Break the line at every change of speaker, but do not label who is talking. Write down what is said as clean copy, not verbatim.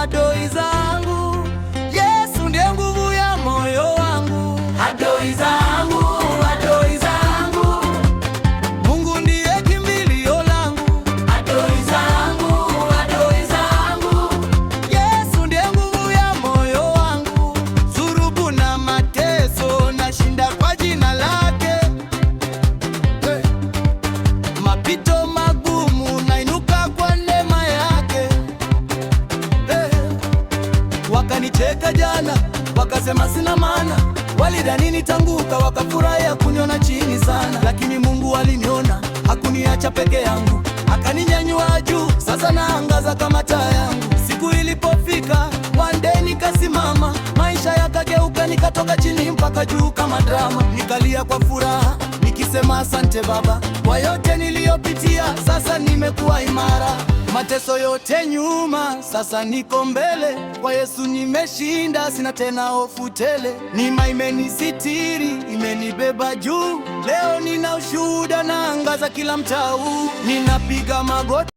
adui zangu. Yesu ndiye nguvu ya moyo wangu. Adui zangu, adui zangu, Mungu ndiye kimbilio langu. Adui zangu, adui zangu, Yesu ndiye nguvu ya moyo wangu. Dhurubu na mateso nashinda kwa jina lake. Mapito magumu nainuka kwa neema yake. Wakanicheka jana, wakasema sina maana, walidhani nitanguka, wakafurahia kuniona chini sana. Lakini Mungu aliniona, hakuniacha peke yangu, akaninyanyua juu. Sasa naangaza kama taa yangu. Siku ilipofika, one day nikasimama, maisha yakageuka, nikatoka chini mpaka juu kama drama. Nikalia kwa furaha nikisema asante Baba kwa yote niliyopitia, sasa nimekuwa imara. Mateso yote nyuma, sasa niko mbele, kwa Yesu nimeshinda, sina tena hofu tele. Neema imenisitiri, imenibeba juu, leo nina ushuhuda, naangaza kila mtaa. Ninapiga magoti